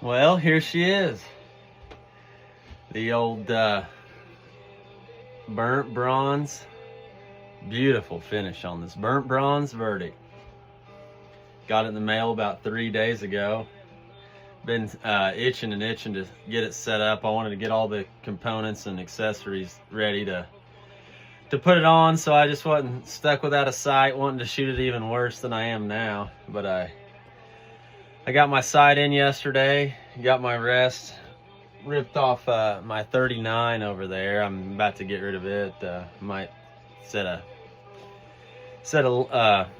Well, here she is. The old burnt bronze. Beautiful finish on this burnt bronze verdict. Got it in the mail about 3 days ago. Been itching to get it set up. I wanted to get all the components and accessories ready to put it on, so I just wasn't stuck without a sight, wanting to shoot it even worse than I am now. But I got my sight in yesterday, got my rest, ripped off my 39 over there. I'm about to get rid of it. Might set a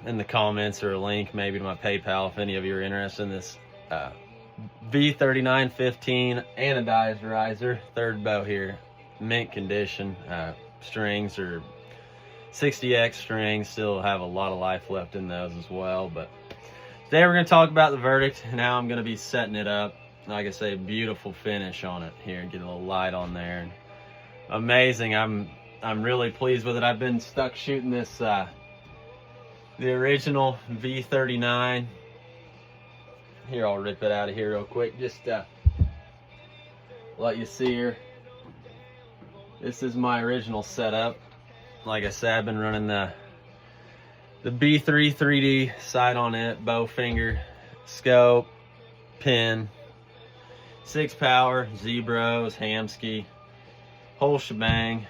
in the comments or a link maybe to my PayPal if any of you are interested in this V3915 anodized riser, third bow here, mint condition. Strings are 60X strings, still have a lot of life left in those as well. But today we're going to talk about the verdict and how I'm going to be setting it up. Like I say, beautiful finish on it here. Get a little light on there. And amazing. I'm really pleased with it. I've been stuck shooting this the original V39. Here, I'll rip it out of here real quick. Just let you see her. This is my original setup. Like I said, I've been running the B3 3D sight on it, Bowfinger, scope, pin, 6 power, Zebros, Hamskea, whole shebang,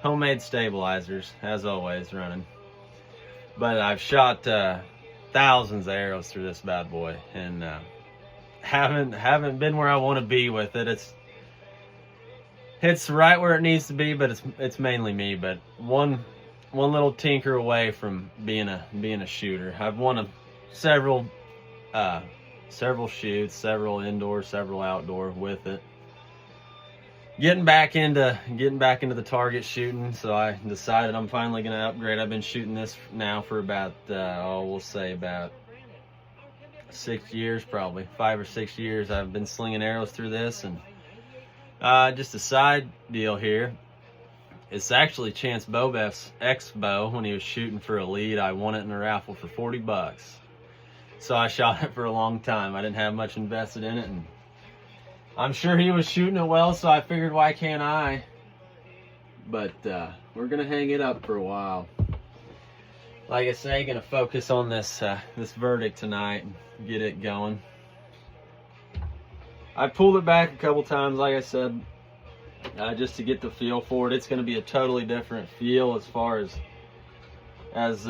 homemade stabilizers, as always, running. But I've shot thousands of arrows through this bad boy, and haven't been where I want to be with it. It's right where it needs to be, but it's mainly me. But one little tinker away from being a shooter. I've won several shoots, several indoor, several outdoor with it. Getting back into the target shooting, so I decided I'm finally going to upgrade. I've been shooting this now for about we'll say about 6 years, probably 5 or 6 years. I've been slinging arrows through this. And just a side deal here. It's actually Chance Bobeff's ex-bow. When he was shooting for a lead, I won it in a raffle for 40 bucks. So I shot it for a long time. I didn't have much invested in it, and I'm sure he was shooting it well, so I figured, why can't I? But we're gonna hang it up for a while. Like I say, gonna focus on this verdict tonight and get it going. I pulled it back a couple times, like I said, just to get the feel for it. It's going to be a totally different feel as far as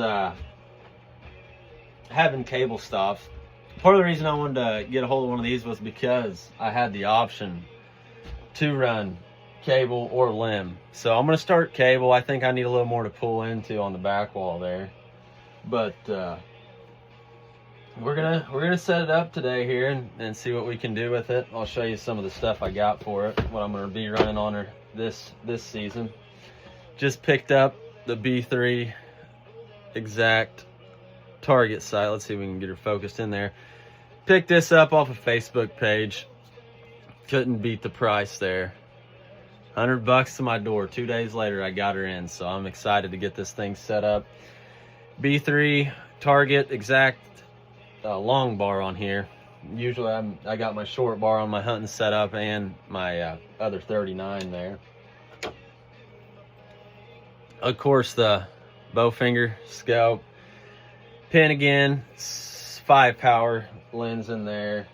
having cable stuff. Part of the reason I wanted to get a hold of one of these was because I had the option to run cable or limb. So I'm going to start cable. I think I need a little more to pull into on the back wall there, but we're gonna set it up today here and see what we can do with it. I'll show you some of the stuff I got for it, what I'm gonna be running on her this season. Just picked up the B3 exact target sight. Let's see if we can get her focused in there. Picked this up off a Facebook page. Couldn't beat the price there. 100 bucks to my door. 2 days later I got her in, so I'm excited to get this thing set up. B3 target exact long bar on here. Usually I got my short bar on my hunting setup and my other 39 there. Of course, the Bowfinger scope, pin again, 5 power lens in there.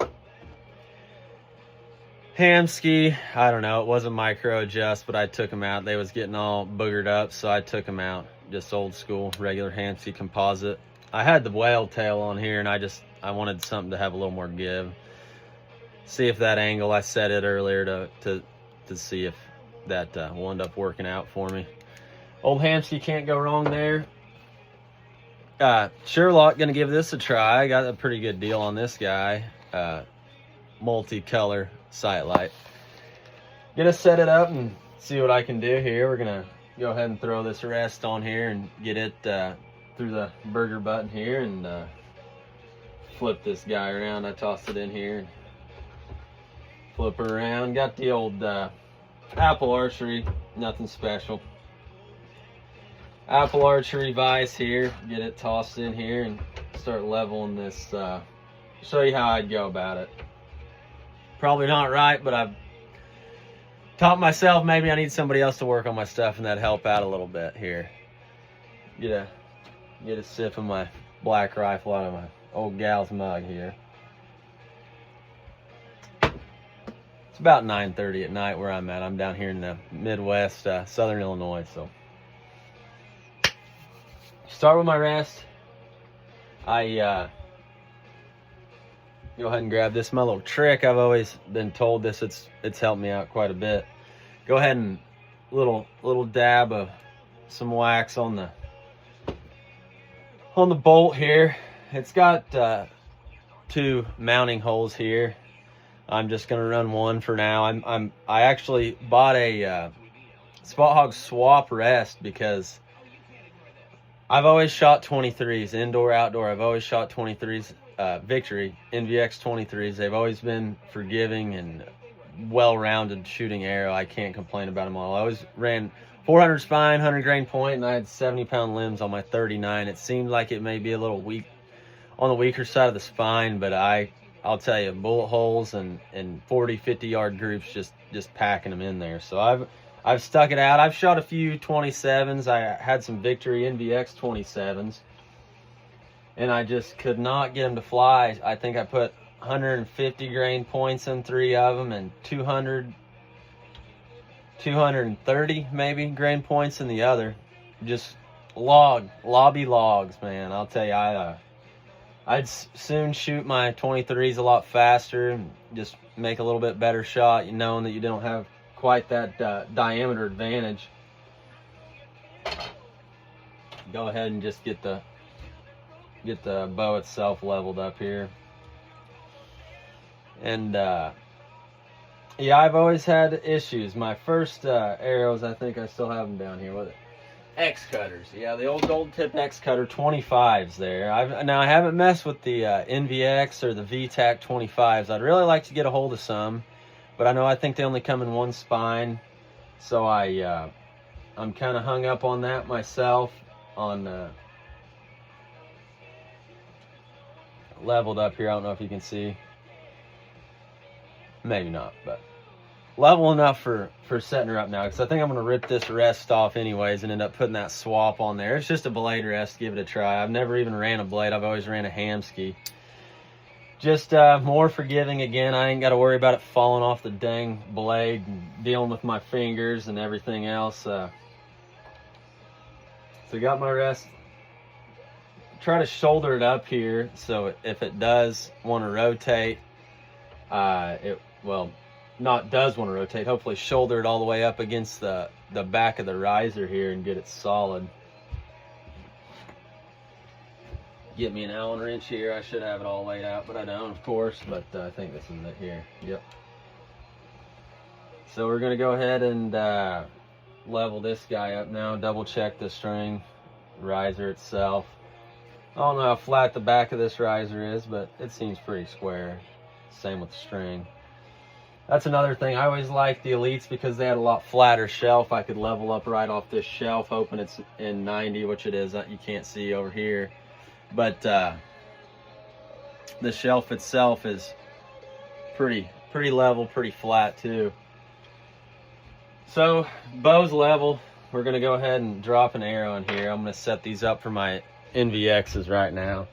Hamskea, I don't know, it wasn't micro adjust, but I took them out. They was getting all boogered up, so I took them out. Just old school, regular Hamskea composite. I had the whale tail on here, and I wanted something to have a little more give. See if that angle, I set it earlier to see if that will end up working out for me. Old Hamskea, can't go wrong there. Sur-loc, gonna give this a try. I got a pretty good deal on this guy. Multicolor sight light. Gonna set it up and see what I can do here. We're gonna go ahead and throw this rest on here and get it through the burger button here and flip this guy around. I tossed it in here and flip her around. Got the old Apple archery, nothing special. Apple archery vise here. Get it tossed in here and start leveling this. Show you how I'd go about it. probably not right, but I've taught myself maybe I need somebody else to work on my stuff, and that'd help out a little bit here. Get a sip of my black rifle out of my old gal's mug here. It's about 9:30 at night where I'm at. I'm down here in the Midwest, Southern Illinois. So start with my rest. I go ahead and grab this. My little trick. I've always been told this. It's helped me out quite a bit. Go ahead and little dab of some wax on the bolt here. It's got 2 mounting holes here. I'm just gonna run one for now. I actually bought a Spot Hog swap rest because I've always shot 23s, indoor, outdoor. I've always shot 23s, Victory NVX 23s. They've always been forgiving and well-rounded shooting arrow. I can't complain about them all. I always ran 400 spine, 100 grain point, and I had 70-pound limbs on my 39. It seemed like it may be a little weak on the weaker side of the spine, but I'll tell you, bullet holes and 40, 50-yard groups just packing them in there. So I've stuck it out. I've shot a few 27s. I had some Victory NVX 27s, and I just could not get them to fly. I think I put 150 grain points in 3 of them and 230 maybe grain points in the other. Just lobby logs, man. I'll tell you, I'd soon shoot my 23s a lot faster and just make a little bit better shot, knowing that you don't have quite that diameter advantage. Go ahead and just get the bow itself leveled up here. And yeah, I've always had issues. My first arrows, I think I still have them down here with it. X cutters, yeah, the old gold tip X cutter 25s there. Now I haven't messed with the NVX or the VTAC 25s. I'd really like to get a hold of some, but I think they only come in 1 spine, so I'm kind of hung up on that myself. On leveled up here, I don't know if you can see, maybe not, but level enough for setting her up now, because I think I'm going to rip this rest off anyways and end up putting that swap on there. It's just a blade rest. Give it a try. I've never even ran a blade. I've always ran a Hamskea. Just more forgiving again. I ain't got to worry about it falling off the dang blade and dealing with my fingers and everything else. So got my rest. Try to shoulder it up here so if it does want to rotate, hopefully shoulder it all the way up against the back of the riser here and get it solid. Get me an Allen wrench here. I should have it all laid out, but I don't, of course. But I think this is it here. Yep. So we're gonna go ahead and level this guy up now. Double check the string riser itself. I don't know how flat the back of this riser is, but it seems pretty square. Same with the string. That's another thing. I always liked the Elites because they had a lot flatter shelf. I could level up right off this shelf, hoping it's in 90, which it is. You can't see over here. But the shelf itself is pretty level, pretty flat too. So bow's level. We're gonna go ahead and drop an arrow in here. I'm gonna set these up for my NVXs right now.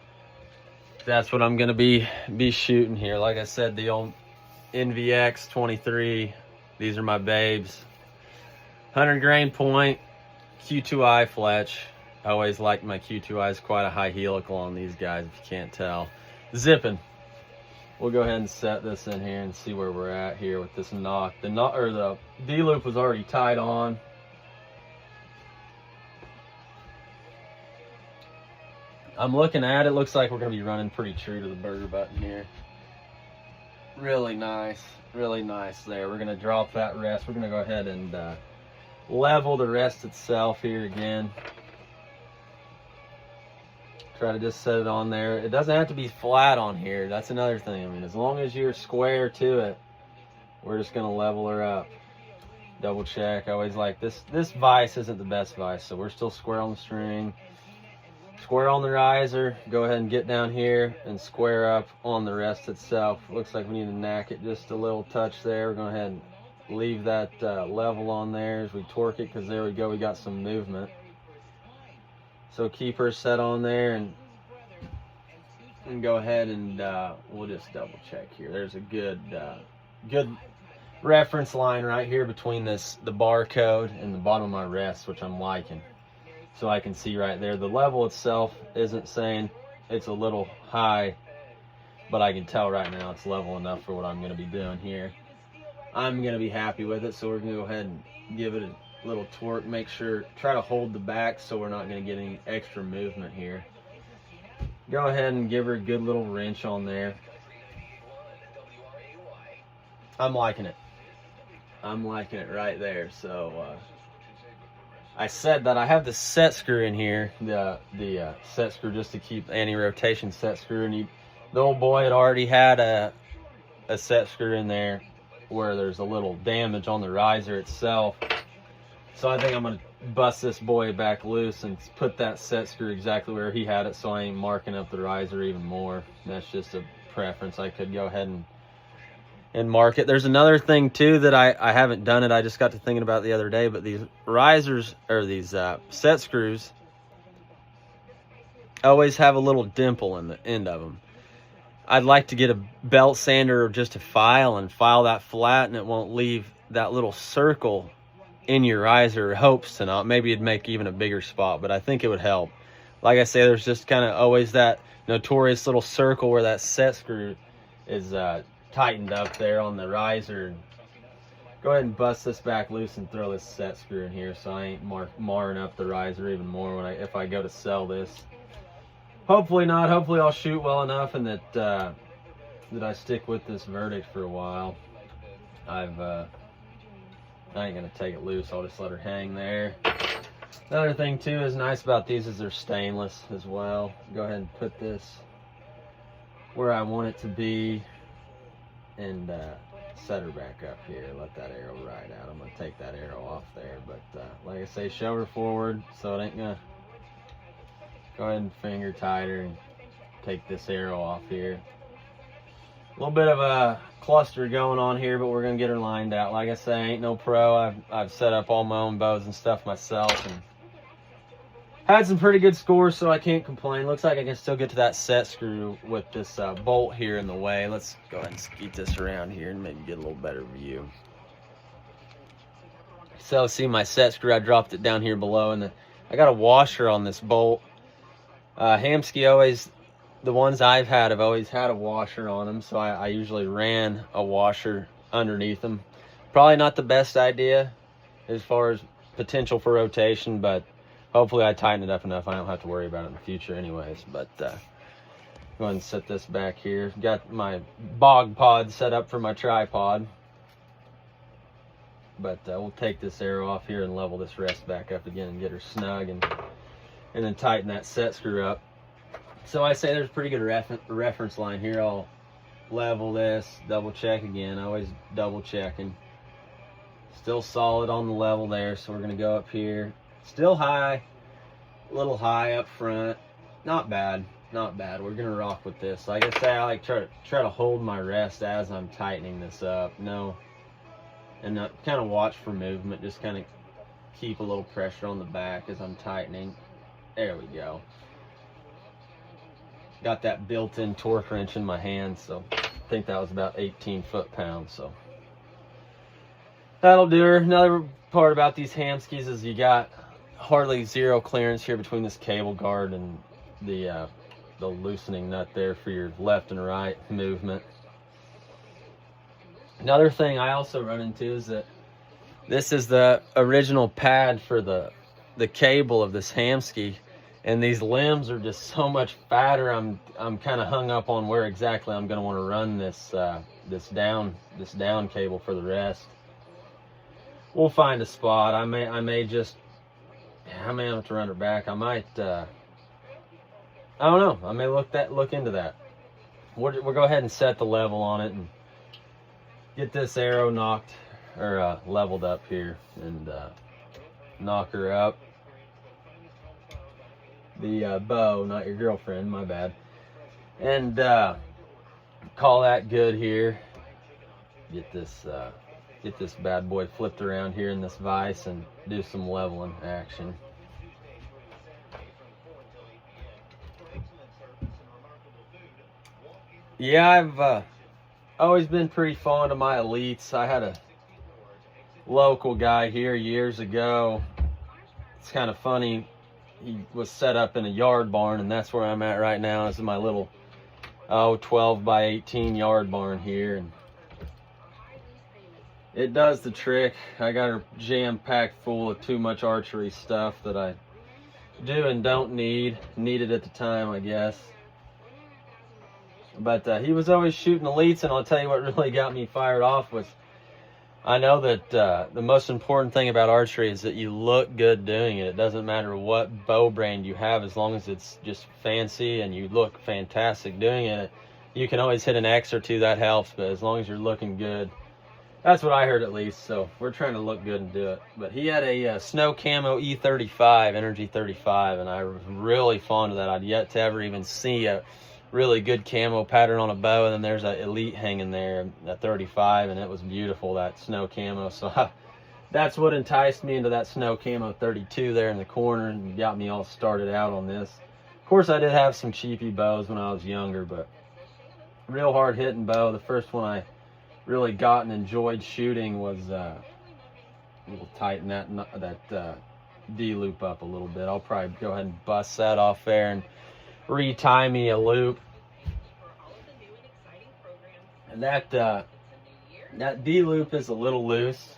That's what I'm gonna be shooting here. Like I said, the old NVX 23, these are my babes. 100 grain point, Q2I fletch. I always liked my Q2Is, quite a high helical on these guys, if you can't tell. Zipping. We'll go ahead and set this in here and see where we're at here with this knock. The D-loop was already tied on. I'm looking at it, looks like we're gonna be running pretty true to the burger button here. Really nice there. We're gonna drop that rest. We're gonna go ahead and level the rest itself here again. Try to just set it on there. It doesn't have to be flat on here. That's another thing. I mean, as long as you're square to it, we're just gonna level her up. Double check. I always like this. This vise isn't the best vise, so we're still square on the string. square on the riser, go ahead and get down here and square up on the rest itself. Looks like we need to knack it just a little touch there. We're going to go ahead and leave that level on there as we torque it, because there we go, we got some movement. So keep her set on there, and go ahead and we'll just double check here. There's a good reference line right here between the barcode and the bottom of my rest, which I'm liking. So I can see right there, the level itself isn't saying it's a little high, but I can tell right now it's level enough for what I'm going to be doing here. I'm going to be happy with it, so we're going to go ahead and give it a little torque. Make sure, try to hold the back so we're not going to get any extra movement here. Go ahead and give her a good little wrench on there. I'm liking it. I'm liking it right there. So I said that I have the set screw in here, the set screw just to keep anti-rotation set screw, and the old boy had already had a set screw in there where there's a little damage on the riser itself. So I think I'm going to bust this boy back loose and put that set screw exactly where he had it, so I ain't marking up the riser even more. That's just a preference. I could go ahead and mark it. There's another thing too that I haven't done it. I just got to thinking about the other day, but these risers, or these set screws, always have a little dimple in the end of them. I'd like to get a belt sander or just a file and file that flat, and it won't leave that little circle in your riser. Hopes to not. Maybe it'd make even a bigger spot, but I think it would help. Like I say, there's just kind of always that notorious little circle where that set screw is tightened up there on the riser. Go ahead and bust this back loose and throw this set screw in here, so I ain't marring up the riser even more if I go to sell this. Hopefully not. Hopefully I'll shoot well enough, and that I stick with this verdict for a while. I ain't gonna take it loose. I'll just let her hang there. The other thing too is nice about these is they're stainless as well. Go ahead and put this where I want it to be, and set her back up here. Let that arrow ride out. I'm gonna take that arrow off there, but like I say, shove her forward so it ain't gonna. Go ahead and finger tight her and take this arrow off here. A little bit of a cluster going on here, but we're gonna get her lined out. Like I say, I ain't no pro. I've set up all my own bows and stuff myself, and had some pretty good scores, so I can't complain. Looks like I can still get to that set screw with this bolt here in the way. Let's go ahead and skeet this around here and maybe get a little better view. So see my set screw, I dropped it down here below, and I got a washer on this bolt. Hamskea always, the ones I've had have always had a washer on them, so I usually ran a washer underneath them. Probably not the best idea as far as potential for rotation, but hopefully I tighten it up enough I don't have to worry about it in the future anyways. But go ahead and set this back here. Got my bog pod set up for my tripod, but we'll take this arrow off here and level this rest back up again and get her snug, and then tighten that set screw up. So I say there's a pretty good reference line here. I'll level this, double check again, always double checking. Still solid on the level there, so we're gonna go up here. Still high, a little high up front. Not bad, not bad. We're gonna rock with this. Like I say, I like try to hold my rest as I'm tightening this up. No, and kind of watch for movement. Just kind of keep a little pressure on the back as I'm tightening. There we go. Got that built-in torque wrench in my hand, so I think that was about 18 foot-pounds. So that'll do her. Another part about these Hamskeas is you got hardly zero clearance here between this cable guard and the loosening nut there for your left and right movement. Another thing I also run into is that this is the original pad for the cable of this Hamskea, and these limbs are just so much fatter. I'm kind of hung up on where exactly I'm going to want to run this down cable for the rest. We'll find a spot. I may have to run her back. I might I don't know. I may look into that. We'll go ahead and set the level on it and get this arrow knocked or leveled up here, and knock her up. the bow, not your girlfriend, my bad. And call that good here. Get this bad boy flipped around here in this vise and do some leveling action. Yeah, I've always been pretty fond of my elites. I had a local guy here years ago. It's kind of funny. He was set up in a yard barn, and that's where I'm at right now. This is my little 12 by 18 yard barn here, and it does the trick. I got her jam-packed full of too much archery stuff that I do and don't need. Needed at the time, I guess. But he was always shooting elites, and I'll tell you what really got me fired off was, I know that the most important thing about archery is that you look good doing it. It doesn't matter what bow brand you have, as long as it's just fancy and you look fantastic doing it. You can always hit an X or two, that helps, but as long as you're looking good. That's what I heard, at least, so we're trying to look good and do it. But he had a snow camo E35, Energy 35, and I was really fond of that. I'd yet to ever even see a really good camo pattern on a bow, and then there's an elite hanging there at 35, and it was beautiful, that snow camo. So that's what enticed me into that snow camo 32 there in the corner and got me all started out on this. Of course, I did have some cheapy bows when I was younger, but real hard hitting bow. The first one I really got and enjoyed shooting was we'll tighten that D loop up a little bit. I'll probably go ahead and bust that off there and retie me a loop. And that D loop is a little loose.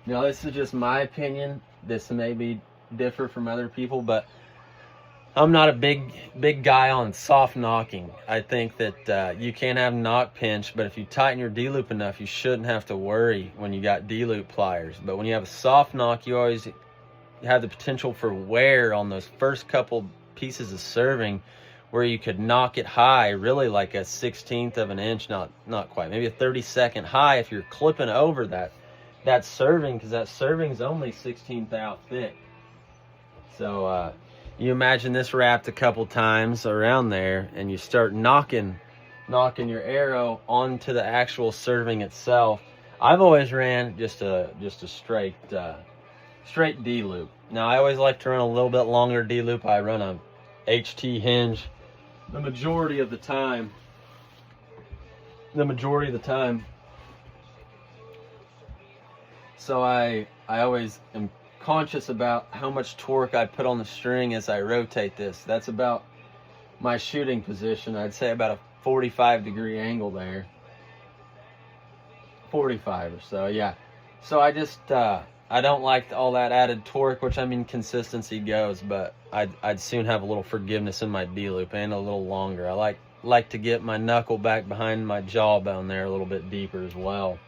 Now, this is just my opinion. This may be differ from other people, but I'm not a big guy on soft knocking. I think that you can have knock pinch, but if you tighten your D loop enough, you shouldn't have to worry when you got D loop pliers. But when you have a soft knock, you always have the potential for wear on those first couple pieces of serving, where you could knock it high, really like a 1/16 of an inch, not quite, maybe a 32nd high if you're clipping over that serving, because that serving's only 1/16 thou thick. So you imagine this wrapped a couple times around there, and you start knocking your arrow onto the actual serving itself. I've always ran just a straight D loop. Now, I always like to run a little bit longer D loop. I run a HT hinge the majority of the time. So I always am conscious about how much torque I put on the string as I rotate this. That's about my shooting position. I'd say about a 45-degree angle there. 45 or so, yeah. So I just I don't like all that added torque, which, I mean, consistency goes, but I'd soon have a little forgiveness in my D loop and a little longer. I like to get my knuckle back behind my jawbone there a little bit deeper as well.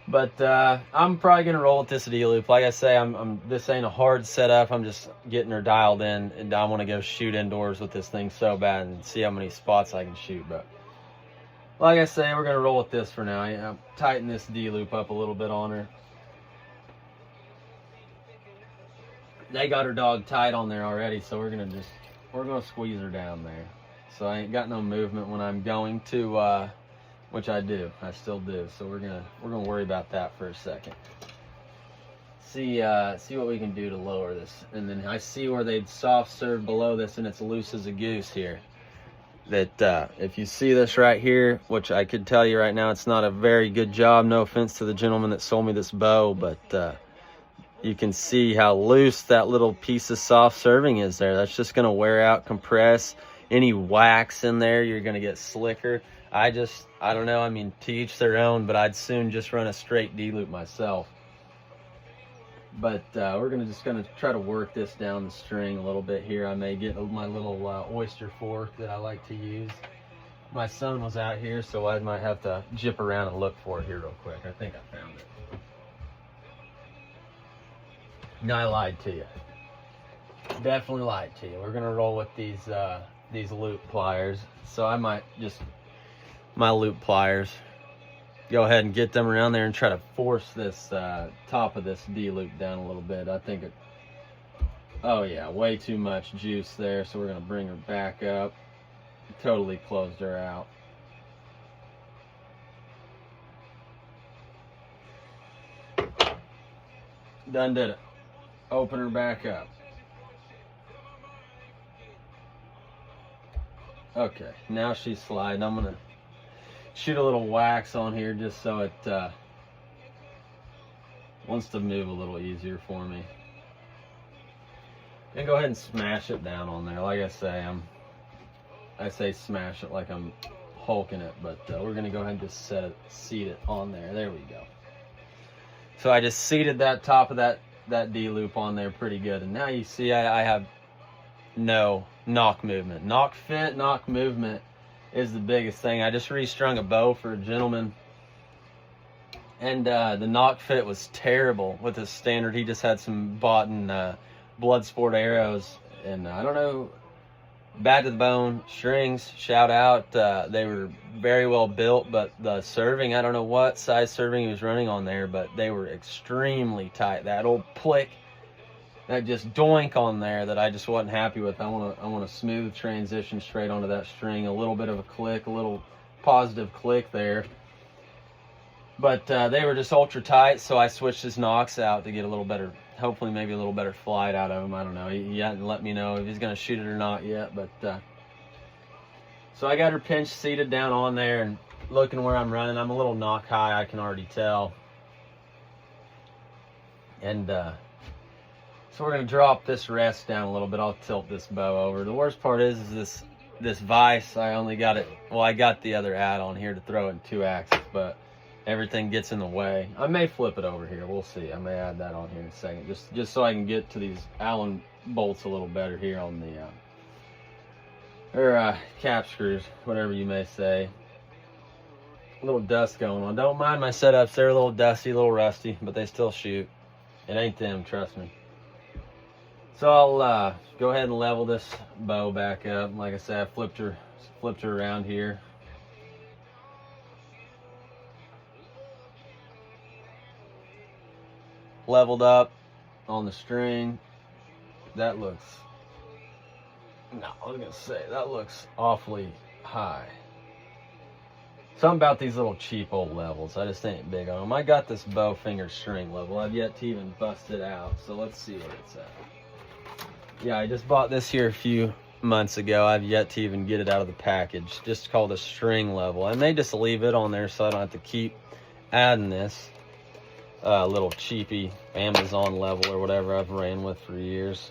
But I'm probably gonna roll with this D loop. Like I say, this ain't a hard setup. I'm just getting her dialed in, and I want to go shoot indoors with this thing so bad and see how many spots I can shoot. But like I say, we're gonna roll with this for now. I'll tighten this D loop up a little bit on her. They got her dog tied on there already, so we're gonna squeeze her down there. So I ain't got no movement when I'm going to. Which I do, I still do. So we're gonna worry about that for a second. See what we can do to lower this. And then I see where they'd soft serve below this, and it's loose as a goose here. That if you see this right here, which I could tell you right now, it's not a very good job. No offense to the gentleman that sold me this bow, but you can see how loose that little piece of soft serving is there. That's just gonna wear out, compress. Any wax in there, you're gonna get slicker. I don't know, I mean, to each their own, but I'd soon just run a straight D loop myself. But we're just gonna try to work this down the string a little bit here. I may get my little oyster fork that I like to use. My son was out here, so I might have to jip around and look for it here real quick. I think I found it. No, I lied to you. Definitely lied to you. We're gonna roll with these loop pliers. So I might just, my loop pliers, go ahead and get them around there and try to force this top of this D loop down a little bit. I think Oh yeah, way too much juice there, so we're gonna bring her back up. Totally closed her out. Done did it. Open her back up. Okay, now she's sliding. I'm gonna shoot a little wax on here just so it wants to move a little easier for me. And go ahead and smash it down on there. Like I say smash it like I'm hulking it, but we're gonna go ahead and just seat it on there. There we go. So I just seated that top of that D-loop on there pretty good. And now you see I have no knock movement. Knock fit, knock movement is the biggest thing. I just restrung a bow for a gentleman, and the knock fit was terrible with his standard. He just had some bought in Bloodsport arrows, and I don't know, bad to the bone strings, shout out. They were very well built, but the serving, I don't know what size serving he was running on there, but they were extremely tight. That old plick, that just doink on there that I just wasn't happy with. I want a smooth transition straight onto that string, a little bit of a click, a little positive click there. But they were just ultra tight, so I switched his knocks out to get a little better, hopefully maybe a little better flight out of him. I don't know. He hadn't let me know if he's going to shoot it or not yet. But so I got her pinch seated down on there and looking where I'm running. I'm a little knock high, I can already tell. And so we're going to drop this rest down a little bit. I'll tilt this bow over. The worst part is this vise, I only got it, well, I got the other add-on here to throw it in 2 axes, but everything gets in the way. I may flip it over here. We'll see. I may add that on here in a second, just so I can get to these Allen bolts a little better here on the cap screws, whatever you may say. A little dust going on. Don't mind my setups. They're a little dusty, a little rusty, but they still shoot. It ain't them, trust me. So I'll go ahead and level this bow back up. Like I said, I flipped her around here. Leveled up on the string. That looks, no, I was gonna say that looks awfully high. Something about these little cheap old levels, I just ain't big on them. I got this Bowfinger string level. I've yet to even bust it out, so let's see where it's at. Yeah, I just bought this here a few months ago. I've yet to even get it out of the package. Just called a string level. I may just leave it on there so I don't have to keep adding this little cheapy Amazon level or whatever I've ran with for years.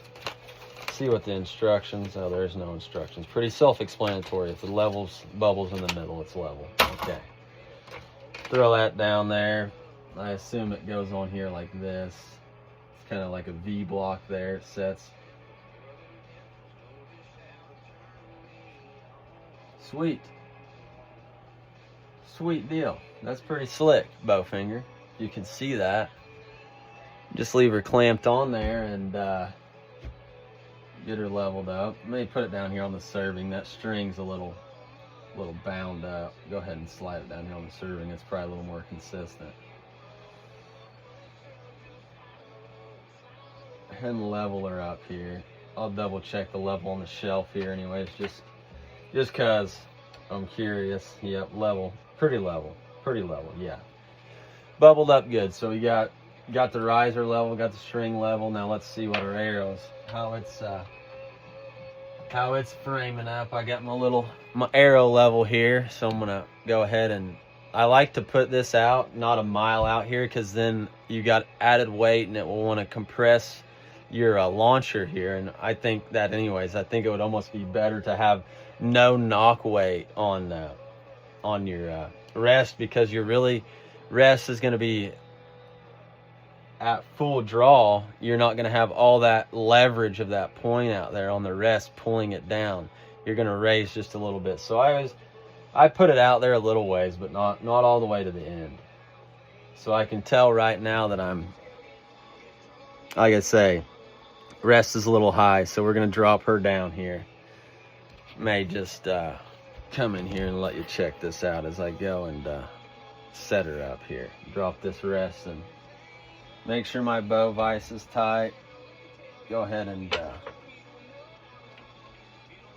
See what the instructions, oh, there's no instructions. Pretty self-explanatory. If the level's bubbles in the middle, it's level. Okay. Throw that down there. I assume it goes on here like this. It's kind of like a V block there. It sets. Sweet. Sweet deal. That's pretty slick, Bowfinger. You can see that. Just leave her clamped on there and get her leveled up. Let me put it down here on the serving. That string's a little bound up. Go ahead and slide it down here on the serving. It's probably a little more consistent. And level her up here. I'll double check the level on the shelf here anyways, just cause I'm curious. Yep, level, pretty level, yeah. Bubbled up good. So we got the riser level, got the string level. Now let's see what our arrows, how it's framing up. I got my arrow level here, so I'm gonna go ahead and I like to put this out, not a mile out here, because then you got added weight and it will want to compress your launcher here. And I think that anyways, I think it would almost be better to have no knock weight on your rest, because your rest is going to be at full draw. You're not going to have all that leverage of that point out there on the rest pulling it down. You're going to raise just a little bit. So I put it out there a little ways, but not all the way to the end. So I can tell right now that I'm, like I say, rest is a little high, so we're going to drop her down here. May just come in here and let you check this out as I go and set her up here. Drop this rest and make sure my bow vise is tight. go ahead and, of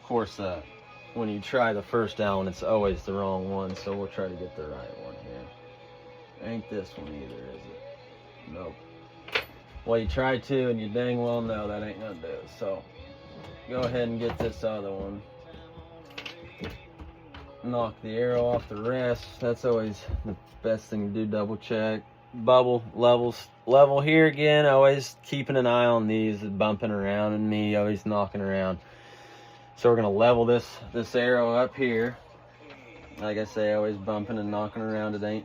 course, when you try the first down, it's always the wrong one, so we'll try to get the right one here. Ain't this one either, is it? Nope. Well, you try to, and you dang well know that ain't gonna do it. So, go ahead and get this other one. Knock the arrow off the rest. That's always the best thing to do, double check. Bubble, level here again, always keeping an eye on these, bumping around, and me always knocking around. So we're gonna level this arrow up here. Like I say, always bumping and knocking around. It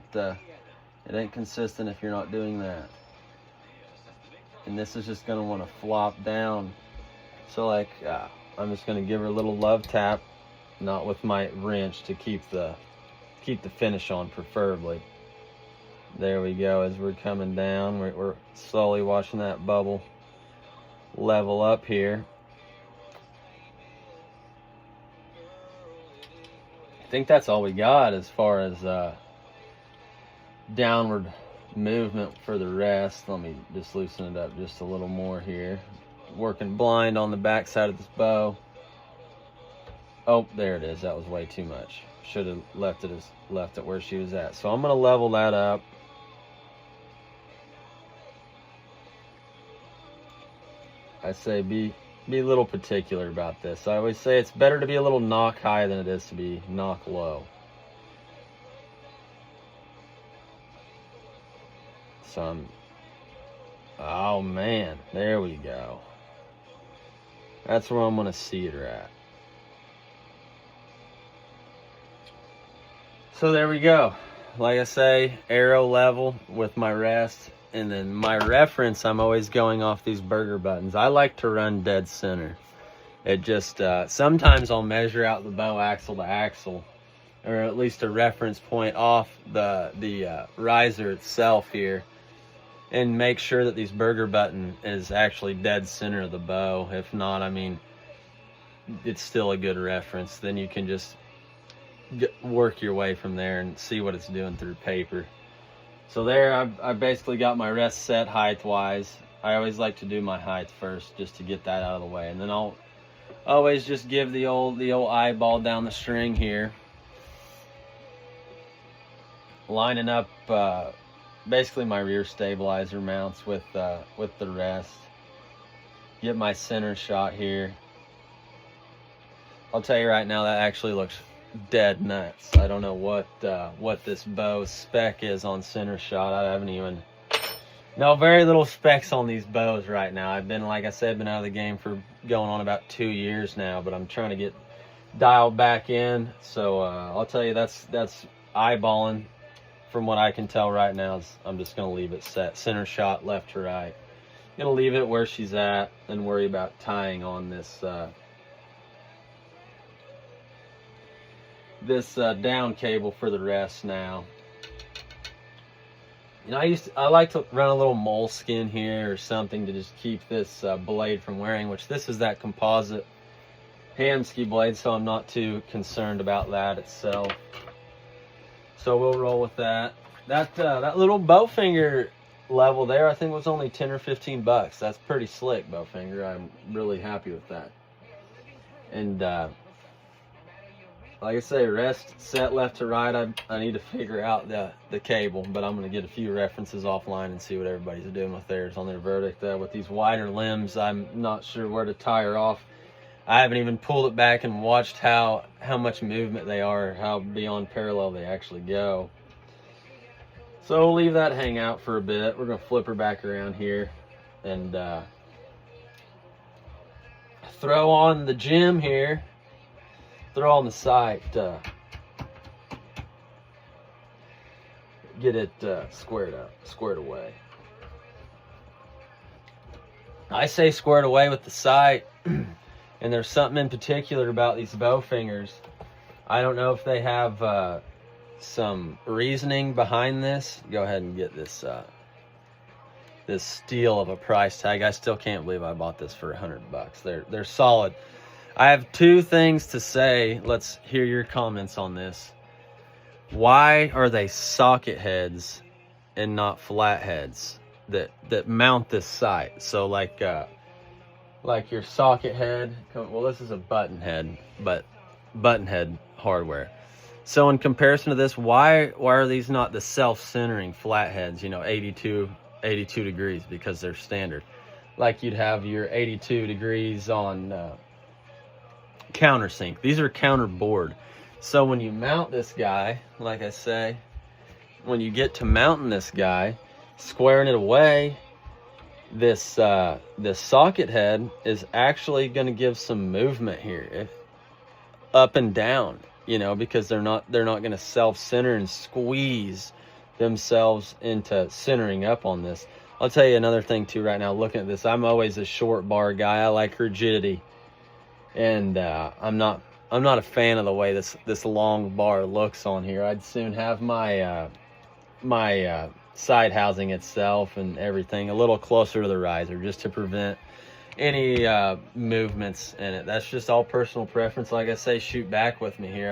ain't consistent if you're not doing that. And this is just gonna want to flop down. So like, I'm just gonna give her a little love tap, not with my wrench, to keep the finish on, preferably. There we go. As we're coming down, we're slowly watching that bubble level up here. I think that's all we got as far as downward movement for the rest. Let me just loosen it up just a little more here. Working blind on the back side of this bow. Oh, there it is. That was way too much. Should have left it where she was at. So I'm gonna level that up. I say be a little particular about this. I always say it's better to be a little knock high than it is to be knock low. So oh man, there we go. That's where I'm gonna see her at. So there we go. Like I say, arrow level with my rest. And then my reference, I'm always going off these burger buttons. I like to run dead center. It just, sometimes I'll measure out the bow axle to axle, or at least a reference point off the riser itself here, and make sure that these burger button is actually dead center of the bow. If not, I mean, it's still a good reference. Then you can just work your way from there and see what it's doing through paper. So there, I basically got my rest set height-wise. I always like to do my height first, just to get that out of the way, and then I'll always just give the old eyeball down the string here, lining up basically my rear stabilizer mounts with the rest. Get my center shot here. I'll tell you right now, that actually looks dead nuts. I don't know what this bow spec is on center shot. I haven't even, no, very little specs on these bows right now. I've been, like I said, been out of the game for going on about 2 years now, but I'm trying to get dialed back in. So I'll tell you, that's eyeballing from what I can tell right now. I'm just gonna leave it set center shot, left to right. Gonna leave it where she's at and worry about tying on this down cable for the rest now. You know, I like to run a little moleskin here or something to just keep this blade from wearing, which this is that composite Hamskea blade, so I'm not too concerned about that itself. So we'll roll with that. That little Bowfinger level there, I think was only 10 or 15 bucks. That's pretty slick, Bowfinger. I'm really happy with that. And like I say, rest set left to right. I need to figure out the cable, but I'm going to get a few references offline and see what everybody's doing with theirs on their verdict. With these wider limbs, I'm not sure where to tie her off. I haven't even pulled it back and watched how much movement they are, how beyond parallel they actually go. So we'll leave that hang out for a bit. We're going to flip her back around here and throw on the gym here. Throw on the sight, get it squared away. I say squared away with the sight, and there's something in particular about these Bowfingers. I don't know if they have some reasoning behind this. Go ahead and get this this steal of a price tag. I still can't believe I bought this for $100. They're solid. I have two things to say. Let's hear your comments on this. Why are they socket heads and not flat heads that mount this sight? So like like your socket head. Well, this is a button head, but button head hardware. So in comparison to this, why are these not the self-centering flat heads, you know, 82 degrees, because they're standard. Like you'd have your 82 degrees on countersink. These are counterboard. So when you mount this guy, like I say, when you get to mounting this guy, squaring it away, this socket head is actually going to give some movement here, up and down, you know, because they're not going to self-center and squeeze themselves into centering up on this. I'll tell you another thing too right now, looking at this, I'm always a short bar guy. I like rigidity, and I'm not a fan of the way this long bar looks on here. I'd soon have my my side housing itself and everything a little closer to the riser, just to prevent any movements in it. That's just all personal preference. Like I say, shoot back with me here.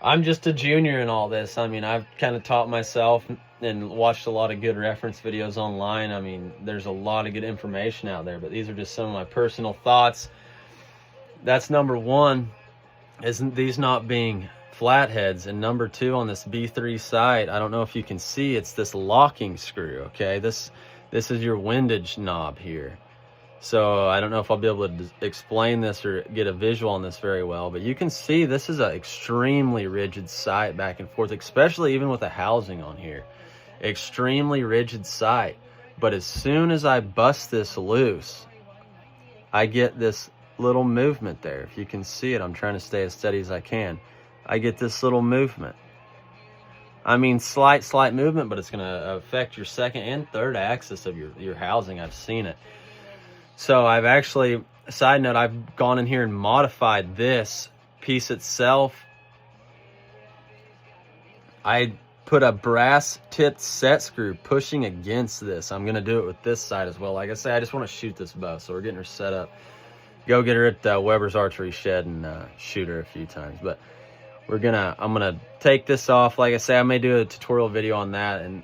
I'm just a junior in all this. I mean, I've kind of taught myself and watched a lot of good reference videos online. I mean, there's a lot of good information out there, but these are just some of my personal thoughts. That's number one, isn't these not being flatheads. And number two, on this B3 side, I don't know if you can see, it's this locking screw, okay? This is your windage knob here. So I don't know if I'll be able to explain this or get a visual on this very well, but you can see this is an extremely rigid sight back and forth, especially even with a housing on here. Extremely rigid sight. But as soon as I bust this loose, I get this little movement there. If you can see it, I'm trying to stay as steady as I can. I get this little movement. I mean, slight movement, but it's going to affect your second and third axis of your housing. I've seen it. So I've actually, side note, I've gone in here and modified this piece itself. I put a brass tipped set screw pushing against this. I'm going to do it with this side as well. Like I say, I just want to shoot this bow, so we're getting her set up. Go get her at Weber's Archery Shed and shoot her a few times. But I'm gonna take this off. Like I say, I may do a tutorial video on that and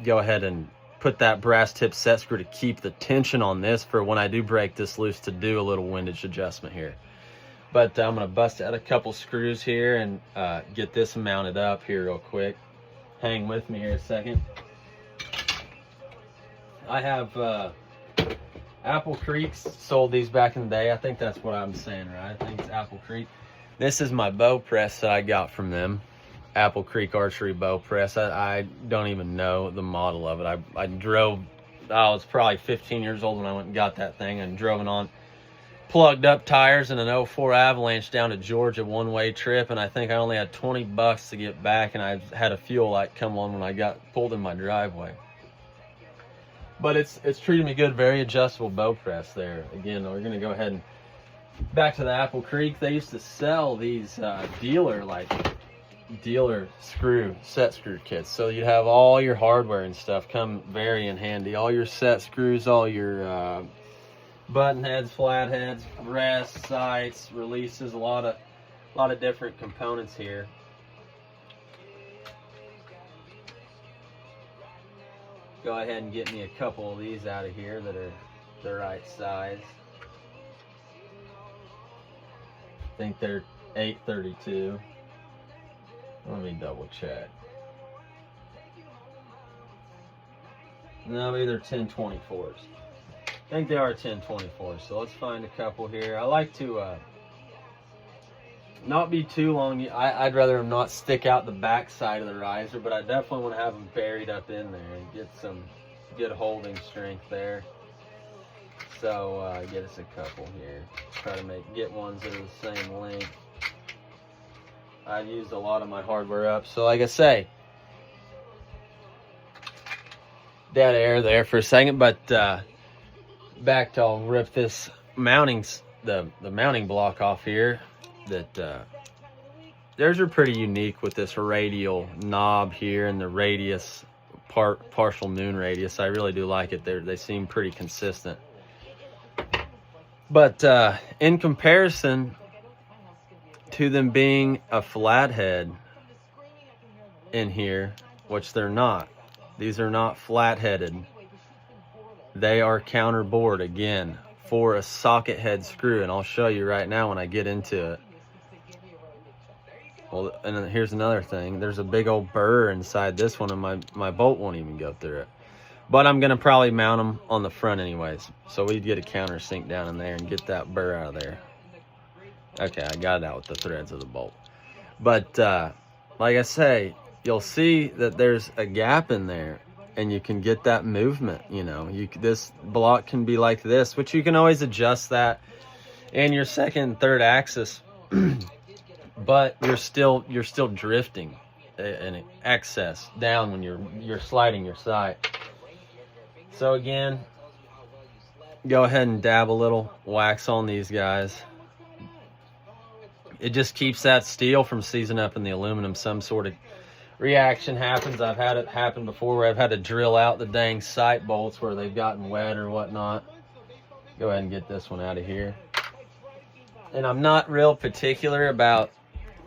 go ahead and put that brass tip set screw to keep the tension on this for when I do break this loose, to do a little windage adjustment here. But I'm gonna bust out a couple screws here and get this mounted up here real quick. Hang with me here a second. I have Apple Creeks, sold these back in the day. I think that's what I'm saying, right? I think it's Apple Creek. This is my bow press that I got from them. Apple Creek Archery bow press. I don't even know the model of it. I was probably 15 years old when I went and got that thing and drove it on plugged up tires in an 04 Avalanche down to Georgia one-way trip, and I think I only had 20 bucks to get back, and I had a fuel light come on when I got pulled in my driveway. But it's treated me good. Very adjustable bow press there. Again, we're gonna go ahead and back to the Apple Creek. They used to sell these dealer set screw kits, so you have all your hardware and stuff come very in handy. All your set screws, all your button heads, flat heads, rests, sights, releases, a lot of different components here. Go ahead and get me a couple of these out of here that are the right size. I think they're 832. Let me double check. No, maybe they're 1024s. I think they are 1024s, so let's find a couple here. I like to not be too long. I'd rather them not stick out the back side of the riser, but I definitely want to have them buried up in there and get some good holding strength there. So get us a couple here. Try to get ones that are the same length. I've used a lot of my hardware up, so like I say, dead air there for a second, but back to, I'll rip this the mounting block off here. That theirs are pretty unique with this radial knob here and the radius, partial moon radius. I really do like it. They seem pretty consistent. But in comparison to them being a flathead in here, which they're not. These are not flat-headed. they are counterbored again for a socket head screw, and I'll show you right now when I get into it. Well, and then here's another thing. There's a big old burr inside this one, and my bolt won't even go through it. But I'm gonna probably mount them on the front anyways. So we'd get a countersink down in there and get that burr out of there. Okay, I got it out with the threads of the bolt. But like I say, you'll see that there's a gap in there, and you can get that movement. You know, this block can be like this, which you can always adjust that in your second and third axis. But you're still drifting in excess down when you're sliding your sight. So again, go ahead and dab a little wax on these guys. It just keeps that steel from seizing up in the aluminum. Some sort of reaction happens. I've had it happen before where I've had to drill out the dang sight bolts where they've gotten wet or whatnot. Go ahead and get this one out of here. And I'm not real particular about,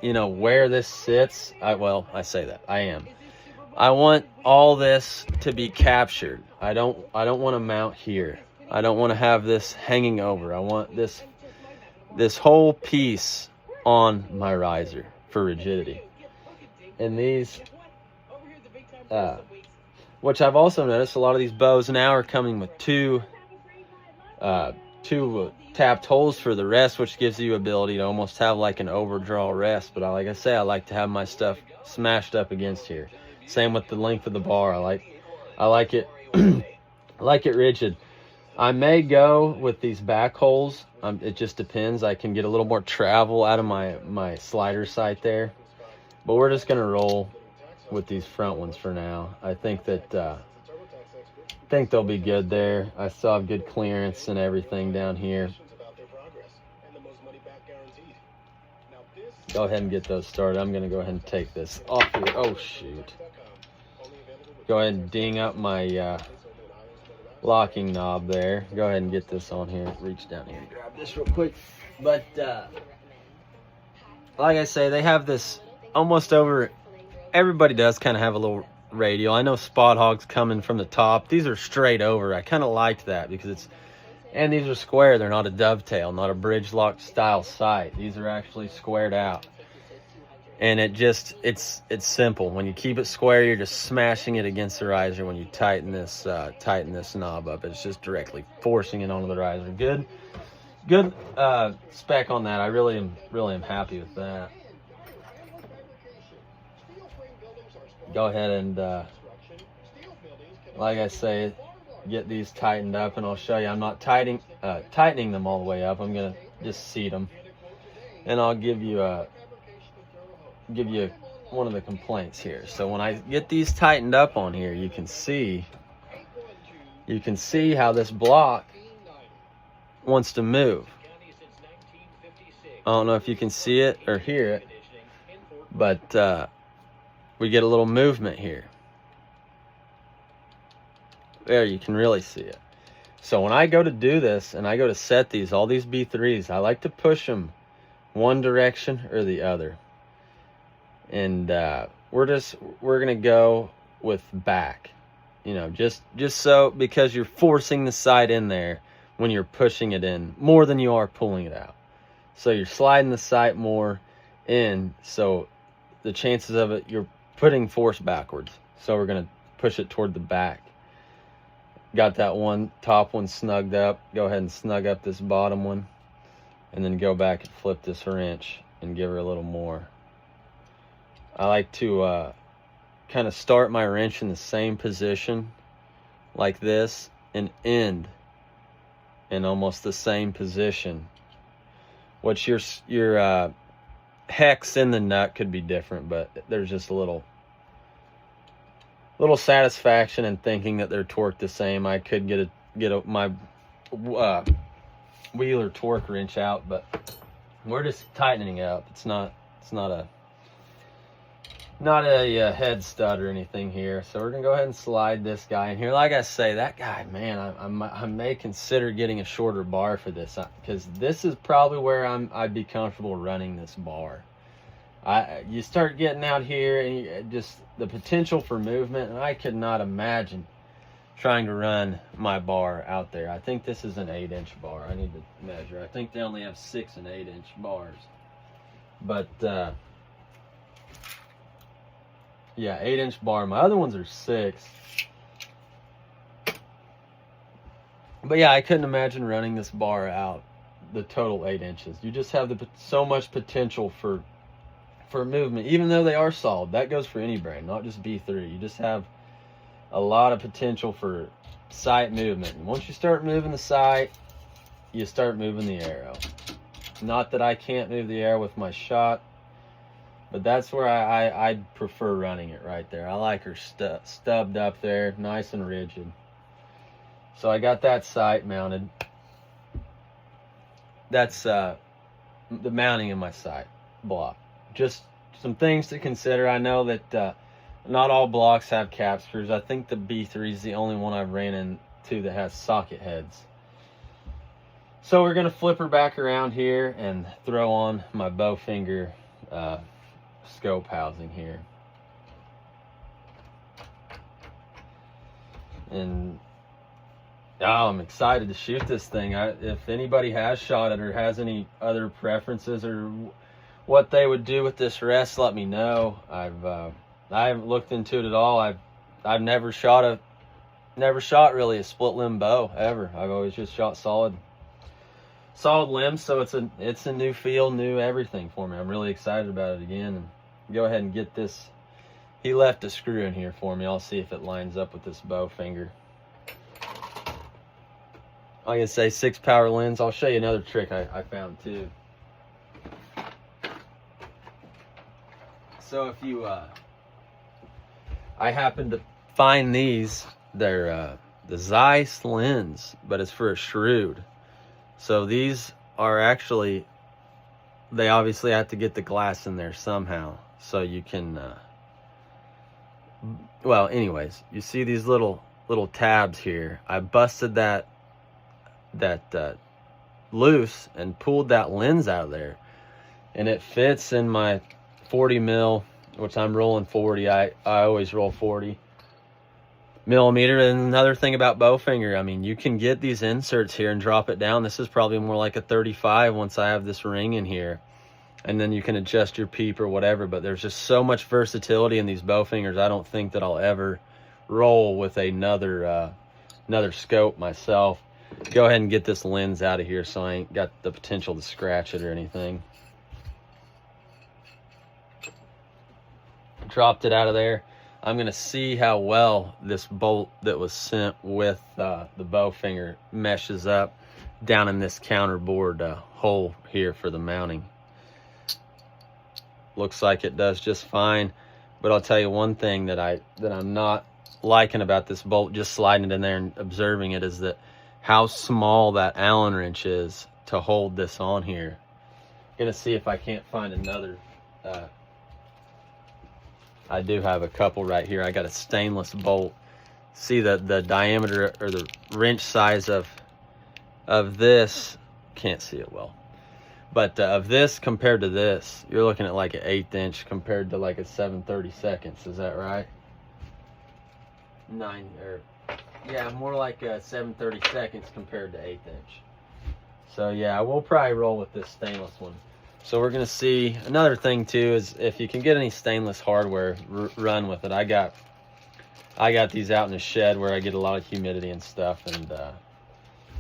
you know, where this sits. I say that I am. I want all this to be captured. I don't want to mount here. I don't want to have this hanging over. I want this whole piece on my riser for rigidity. And these, which I've also noticed, a lot of these bows now are coming with two tapped holes for the rest, which gives you ability to almost have like an overdraw rest. But like I say, I like to have my stuff smashed up against here. Same with the length of the bar. I like it I like it rigid. I may go with these back holes. It just depends. I can get a little more travel out of my slider sight there, but we're just gonna roll with these front ones for now. I think that they'll be good there. I still have good clearance and everything down here. Go ahead and get those started. I'm gonna go ahead and take this off here. Oh shoot. Go ahead and ding up my locking knob there. Go ahead and get this on here. Reach down here and grab this real quick. But like I say, they have this almost over. Everybody does kind of have a little radial. I know Spot Hog's coming from the top. These are straight over. I kind of liked that because and these are square. They're not a dovetail, not a bridge lock style sight. These are actually squared out. And it's simple. When you keep it square, you're just smashing it against the riser. When you tighten this knob up, it's just directly forcing it onto the riser. Good spec on that. I really am happy with that. Go ahead and like I say, get these tightened up, and I'll show you. I'm not tightening them all the way up. I'm gonna just seat them, and I'll give you one of the complaints here. So when I get these tightened up on here, you can see how this block wants to move. I don't know if you can see it or hear it, but we get a little movement here. There, you can really see it. So when I go to do this and I go to set these, all these B3s, I like to push them one direction or the other. And we're gonna go with back, you know, just so, because you're forcing the sight in there when you're pushing it in more than you are pulling it out. So you're sliding the sight more in, so the chances of it, you're putting force backwards. So we're gonna push it toward the back. Got that one top one snugged up. Go ahead and snug up this bottom one, and then go back and flip this wrench and give her a little more. I like to kind of start my wrench in the same position like this and end in almost the same position. What's your hex in the nut could be different, but there's just a little satisfaction in thinking that they're torqued the same. I could get my Wheeler torque wrench out, but we're just tightening it up. It's not a head stud or anything here. So we're gonna go ahead and slide this guy in here. Like I say, that guy, man, I may consider getting a shorter bar for this, because this is probably where I'd be comfortable running this bar. You start getting out here and just the potential for movement, and I could not imagine trying to run my bar out there. I think this is an 8-inch bar. I need to measure. I think they only have 6 and 8-inch bars. But yeah, 8-inch bar. My other ones are 6. But yeah, I couldn't imagine running this bar out the total 8 inches. You just have so much potential for movement, even though they are solid. That goes for any brand, not just B3. You just have a lot of potential for sight movement. And once you start moving the sight, you start moving the arrow. Not that I can't move the arrow with my shot, but that's where I prefer running it right there. I like her stubbed up there, nice and rigid. So I got that sight mounted. That's the mounting of my sight block. Just some things to consider. I know that not all blocks have cap screws. I think the B3 is the only one I've ran into that has socket heads. So we're going to flip her back around here and throw on my Bowfinger scope housing here. And I'm excited to shoot this thing. If anybody has shot it or has any other preferences or what they would do with this rest, let me know. I haven't looked into it at all. I've never shot really a split limb bow ever. I've always just shot solid limbs. So it's a new feel, new everything for me. I'm really excited about it again. And go ahead and get this. He left a screw in here for me. I'll see if it lines up with this Bowfinger. I'm gonna say 6-power lens. I'll show you another trick I found too. So if you, I happened to find these. They're the Zeiss lens, but it's for a Shrewd. So these are actually, they obviously have to get the glass in there somehow. So you can, well, anyways, you see these little tabs here. I busted that loose and pulled that lens out of there, and it fits in my 40 mil, which I'm rolling 40. I always roll 40 millimeter. And another thing about Bowfinger, I mean, you can get these inserts here and drop it down. This is probably more like a 35 once I have this ring in here, and then you can adjust your peep or whatever. But there's just so much versatility in these Bowfingers. I don't think that I'll ever roll with another scope myself. Go ahead and get this lens out of here so I ain't got the potential to scratch it or anything. Dropped it out of there. I'm gonna see how well this bolt that was sent with the Bowfinger meshes up down in this counterboard hole here for the mounting. Looks like it does just fine, but I'll tell you one thing that I'm not liking about this bolt, just sliding it in there and observing it, is that how small that Allen wrench is to hold this on here. Gonna see if I can't find another. I do have a couple right here. I got a stainless bolt. See the diameter or the wrench size of this. Can't see it well, but of this compared to this, you're looking at like an 1/8 inch compared to like a 7/32. Is that right? Yeah, more like a 7/32 compared to 1/8 inch. So yeah, we'll probably roll with this stainless one. So we're gonna see. Another thing too is if you can get any stainless hardware, run with it. I got these out in the shed where I get a lot of humidity and stuff, and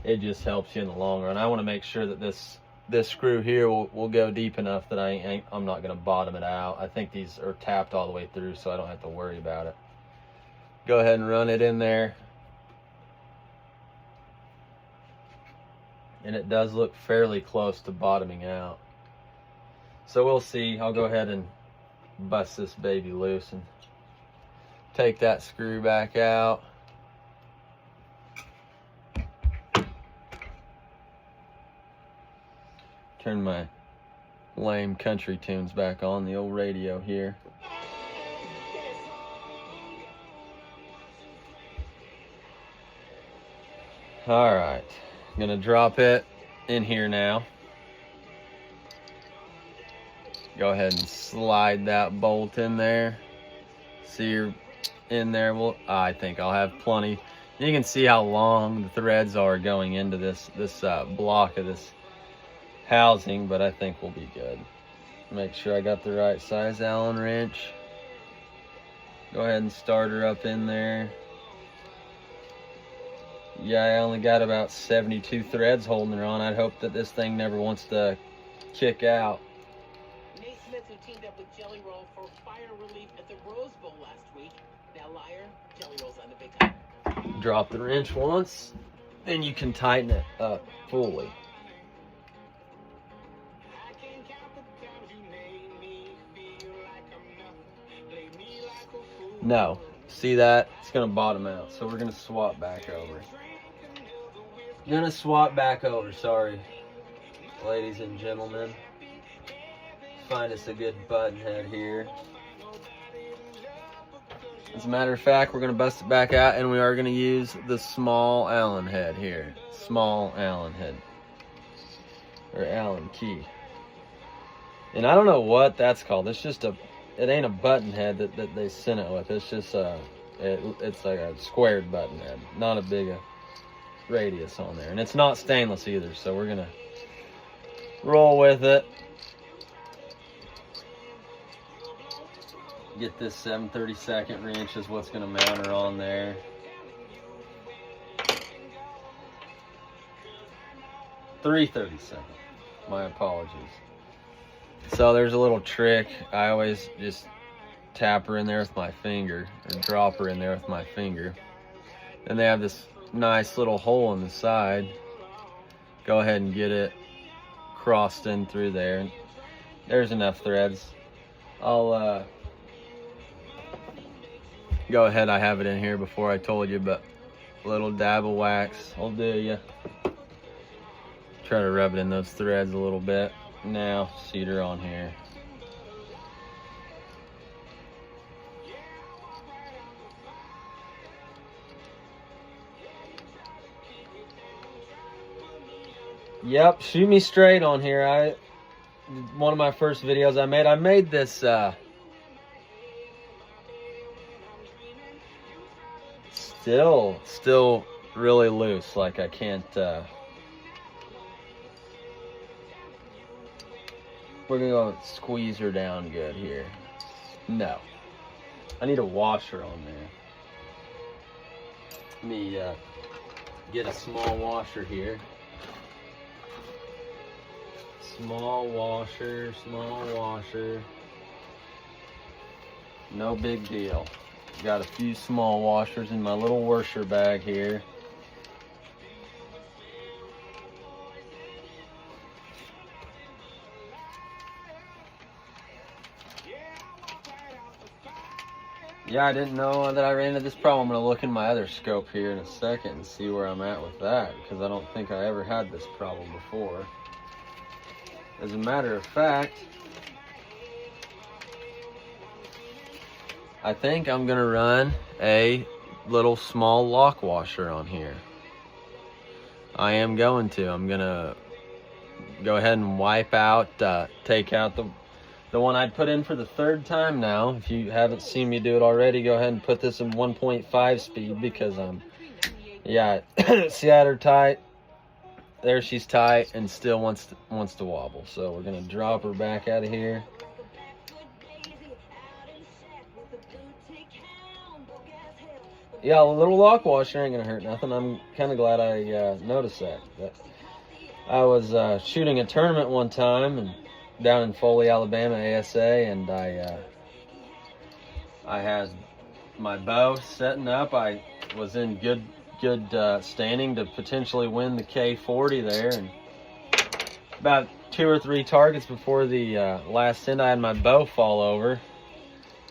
it just helps you in the long run. I want to make sure that this screw here will go deep enough that I'm not gonna bottom it out. I think these are tapped all the way through, so I don't have to worry about it. Go ahead and run it in there. And it does look fairly close to bottoming out. So we'll see. I'll go ahead and bust this baby loose and take that screw back out. Turn my lame country tunes back on the old radio here. All right, I'm gonna drop it in here now. Go ahead and slide that bolt in there. See you're in there. Well, I think I'll have plenty. You can see how long the threads are going into this block of this housing, but I think we'll be good. Make sure I got the right size Allen wrench. Go ahead and start her up in there. Yeah, I only got about 72 threads holding her on. I'd hope that this thing never wants to kick out. Nate Smith, who teamed up with Jelly Roll for fire relief at the Rose Bowl last week. Now, liar, Jelly Roll's on the big time. Drop the wrench once, then you can tighten it up fully. No, see that? It's gonna bottom out, so we're gonna swap back over. Sorry, ladies and gentlemen. Find us a good button head here. As a matter of fact, we're going to bust it back out, and we are going to use the small Allen head here. Small Allen head. Or Allen key. And I don't know what that's called. It's just it ain't a button head that they sent it with. It's just it's like a squared button head. Not a big radius on there. And it's not stainless either, so we're going to roll with it. Get this 7/32 wrench is what's going to mount her on there. .332. My apologies. So there's a little trick. I always just tap her in there with my finger, or drop her in there with my finger. Then they have this nice little hole in the side. Go ahead and get it crossed in through there. There's enough threads. I'll go ahead, I have it in here before I told you, but a little dab of wax will do ya. Try to rub it in those threads a little bit. Now, seat her on here. Yep, shoot me straight on here. One of my first videos I made this still really loose, like I can't we're gonna go squeeze her down good here. No, I need a washer on there. Let me get a small washer here. Small washer. No big deal. Got a few small washers in my little washer bag here. Yeah, I didn't know that I ran into this problem. I'm going to look in my other scope here in a second and see where I'm at with that, because I don't think I ever had this problem before. As a matter of fact, I think I'm going to run a little small lock washer on here. I am going to. I'm going to go ahead and wipe out, take out the one I put in for the third time now. If you haven't seen me do it already, go ahead and put this in 1.5 speed, because yeah, see, I had her tight. There, she's tight and still wants to wobble. So we're going to drop her back out of here. Yeah, a little lock washer ain't gonna hurt nothing. I'm kind of glad I noticed that. I was shooting a tournament one time and down in Foley, Alabama, ASA, and I had my bow setting up. I was in good standing to potentially win the K40 there, and about 2 or 3 targets before the last hit, I had my bow fall over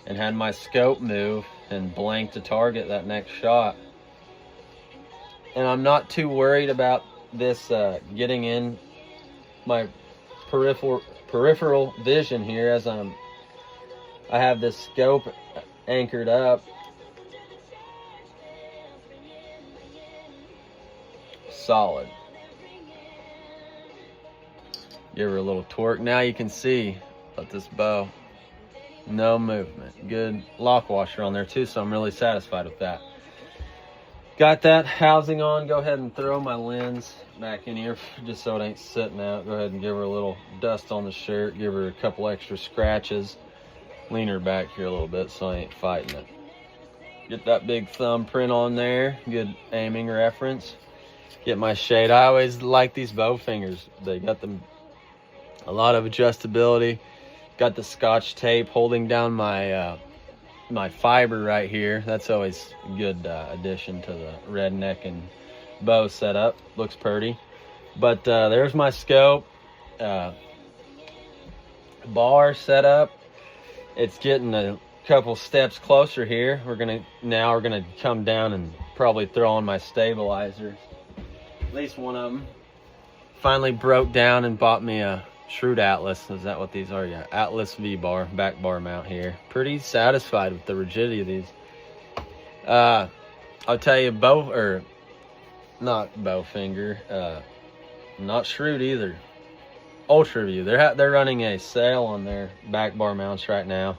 and had my scope move and blanked a target that next shot. And I'm not too worried about this getting in my peripheral vision here, as I have this scope anchored up. Solid. Give her a little torque. Now you can see, let this bow, no movement. Good lock washer on there too, so I'm really satisfied with that. got that housing on. Go ahead and throw my lens back in here just so it ain't sitting out. Go ahead and give her a little dust on the shirt. Give her a couple extra scratches. Lean her back here a little bit so I ain't fighting it. Get that big thumbprint on there. Good aiming reference. Get my shade. I always like these Bowfingers. They got them a lot of adjustability. Got the Scotch tape holding down my my fiber right here. That's always a good addition to the redneck and bow setup. Looks pretty. But there's my scope. Bar setup. It's getting a couple steps closer here. We're gonna come down and probably throw on my stabilizers. At least one of them. Finally broke down and bought me a Shrewd Atlas. Is that what these are? Yeah, Atlas V-bar, back bar mount here. Pretty satisfied with the rigidity of these. I'll tell you, not Bowfinger, not Shrewd either. Ultra View. They're running a sale on their back bar mounts right now.